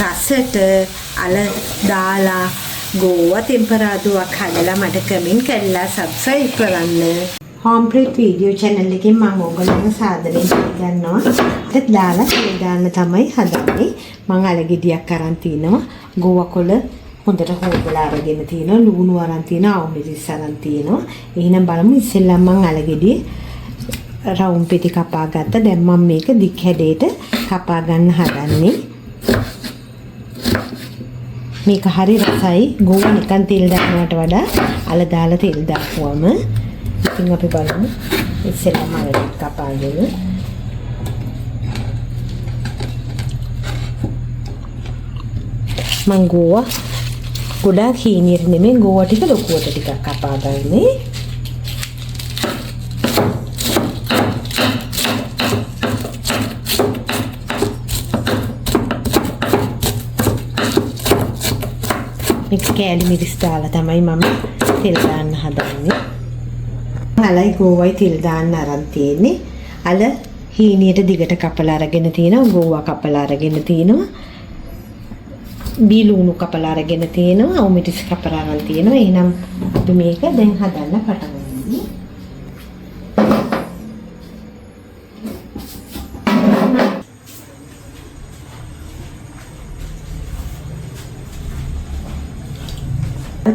රසට අල දාලා ගෝවා ටෙම්පරාදුවක් හදලා මට කමෙන්ට් කරලා සබ්ස්ක්‍රයිබ් කරන්න. හෝම් ප්ලේට් වීඩියෝ channel එකෙන් මම ඔයගොල්ලන්ව සාදරයෙන් පිළිගන්නවා. ඒත් දාලා දාන්න තමයි හදන්නේ. මම අලගෙඩියක් අරන් තිනවා. ගෝවා කොළ හොඳට හොදලා අරගෙන තිනවා. ලුණු අරන් තිනවා. අවුමිරිස් අරන් තිනවා. එහෙනම් බලමු ඉස්සෙල්ලා මම අලගෙඩිය රවුම් පෙති කපා ගත්තා. දැන් මම මේක දික් හැඩයට කපා ගන්න හදන්නේ. මේක හරි රසයි. ගෝවා නිකන් තෙල් දානවට වඩා අල දාලා තෙල් දාපුවම ඉතින් අපි බලමු ඉස්සෙල්ලාම අලගෙඩි කපාගෙන මම ගෝවා ගොඩාක් හීනියට නෙමෙයි ගෝවා ටික ලොකුවට ටිකක් කපා ගන්නේ. මේක කෑලි මිරිස් දාලා තමයි මම තෙල් දාන්න හදන්නේ. අලයි ගෝවයි තෙල් දාන්න අරන් තියෙන්නේ. අල හීනියට දිගට කපලා අරගෙන තිනවා. ගෝවා කපලා අරගෙන තිනවා. බීලුණු කපලා අරගෙන තිනවා. අවුමිරිස් කපලා අරන් තිනවා. එහෙනම් අපි මේක දැන් හදන්න පටන් ගමු.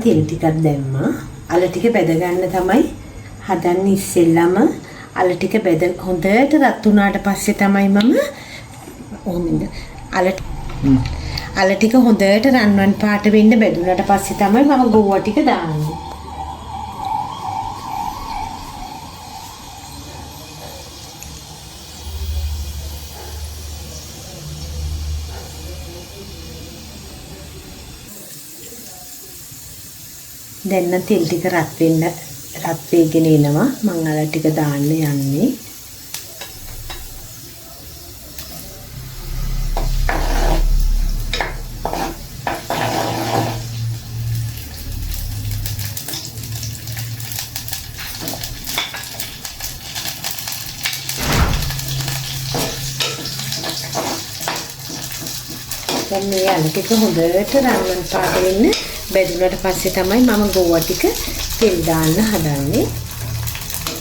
තෙල් ටිකක් දැම්මා. අල ටික බෙද ගන්න තමයි හදන්නේ. ඉස්සෙල්ලාම අල ටික බෙද හොඳට රත් වුණාට පස්සේ තමයි මම ඔහොමද අල ටික හොඳට රන්වන් පාට වෙන්න බෙදුනට පස්සේ තමයි මම ගෝවා ටික දාන්නේ. දැන් නම් තෙල් ටික රත් වෙගෙන එනවා. මම අල ටික දාන්න යන්නේ. දැන් මේ අල ටික හොඳට රන්වන් පාට වෙන්න බෙදුනට පස්සේ තමයි මම ගෝවා ටික තෙල් දාන්න හදන්නේ.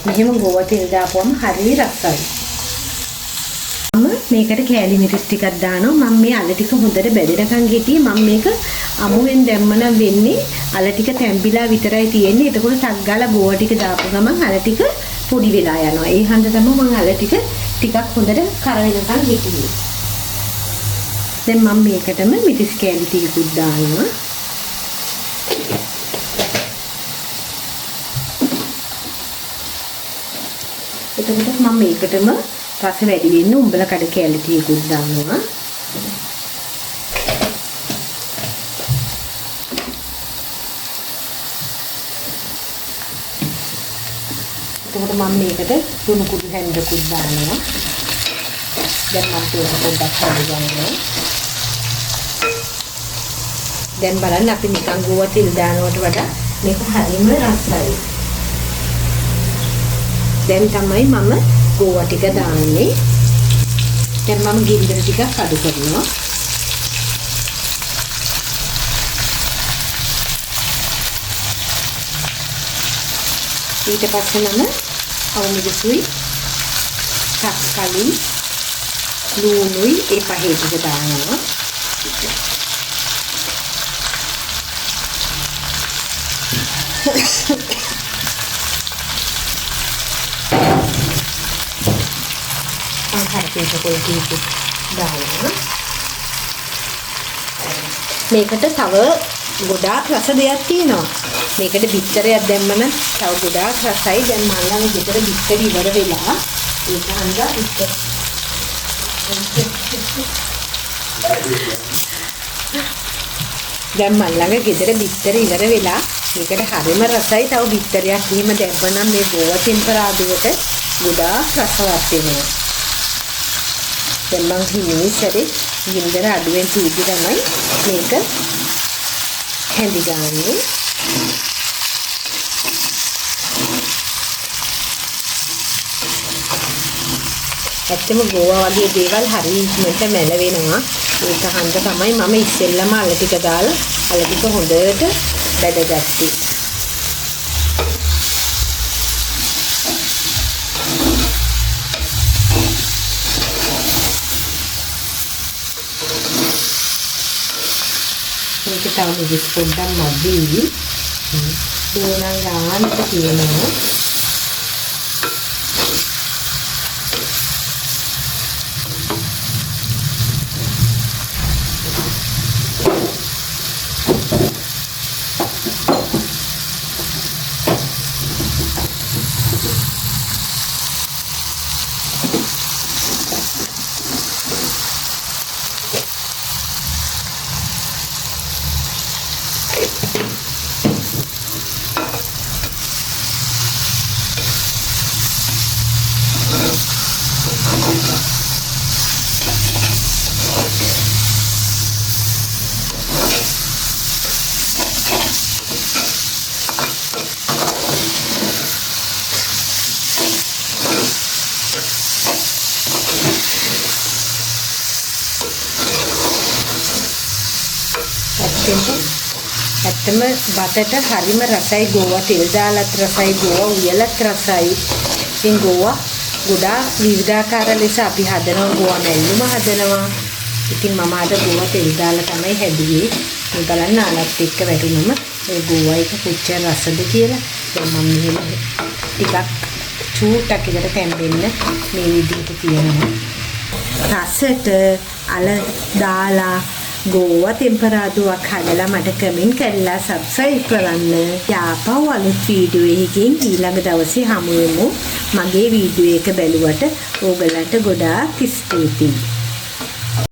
මෙහෙම ගෝවා තෙල් දාපුවම හරිය රසයි. මම මේකට කෑලි මිරිස් ටිකක් දානවා. මම මේ අල ටික හොඳට බෙදෙනකන් හිටියේ. මම මේක අමුවෙන් දැම්මනම් වෙන්නේ අල ටික තැම්බිලා විතරයි තියෙන්නේ. එතකොට ටක් ගාලා ගෝවා ටික දාපු ගමන් අල ටික පොඩි වෙලා යනවා. ඒ හන්ද තමයි මම අල ටික ටිකක් හොඳට කර වෙනකන් හිටියේ. දැන් මම මේකටම මිරිස් කෑලි ටිකකුත් දානවා. එතකොට මම මේකටම රස වැඩි වෙන්න උඹල කඩ කෑලි ටිකකුත් දානවා. එතකොට මම මේකට තුණු කුඩු හැන්දකුත් දානවා. දැන් මම ඒක පොඩ්ඩක් හදගන්නවා. දැන් බලන්න අපි නිකන් ගෝවා තෙල් දානවට වඩා මේක හරියම රසයි. දැන් තමයි මම ගෝවා ටික දාන්නේ. දැන් මම ගින්දර ටිකක් අඩු කරනවා. ඊට පස්සේ මම අවුමිරිසුයි තක්කලි ලුණුයි ඒ පහේ ටික දානවා. මේකට තව ගොඩාක් රස දෙයක් තියෙනවා. මේකට බිත්තරයක් දැම්මම තව ගොඩාක් රසයි. දැන් මම ළඟ ගෙදර බිත්තර ඉවර වෙලා ඒක හන්දා බිත්තර දැන් මම ළඟ ගෙදර බිත්තර ඉවර වෙලා මේකට හරිම රසයි. තව බිත්තරයක් එහෙම දැම්මනම් මේ ගෝවා ටෙම්පරාදුවට ගොඩාක් රසවත් වෙනවා. දැන් මම හිමිසරේ ගින්දර අඩුවෙන් තීදි තමයි මේක හැඳි ගන්නේ. ඇත්තම ගෝවා වගේ දේවල් හරියට මැල වෙනවා. ඒක හන්ද තමයි මම ඉස්සෙල්ලම අල ටික දාලා අල ටික හොඳට බැදගත්තේ. මේක තව මිදිස් පොඩ්ඩක් මදි. ඒනම් ගානට තියෙනවා. ඇත්තම බතට හරිම රසයි ගෝවා තෙල් දාලත් රසයි ගෝවා උයලත් රසයි. ඉතින් ගෝවා ගොඩාක් විවිධාකාර ලෙස අපි හදනවා ගෝවා මැල්ලුම හදනවා. ඉතින් මම අද ගෝවා තෙල් දාලා තමයි හැදුවේ. මේ බලන්න ආලත් එක්ක වැටුනම ඒ ගෝවා එක කොච්චර රසද කියලා. දැන් මම මෙහෙම ටිකක් චූට්ටක් එකට තැම්බෙන්න මේ විදිහට තියනවා. රසට අල දාලා ගෝවා ටෙම්පරාදුවක් හදලා මට කමෙන්ට් කරලා සබ්ස්ක්‍රයිබ් කරන්න. යාපහු අලුත් වීඩියෝ එකකින් ඊළඟ දවසේ හමු වෙමු. මගේ වීඩියෝ එක බැලුවට ඕගලන්ට ගොඩාක් ස්තුතියි.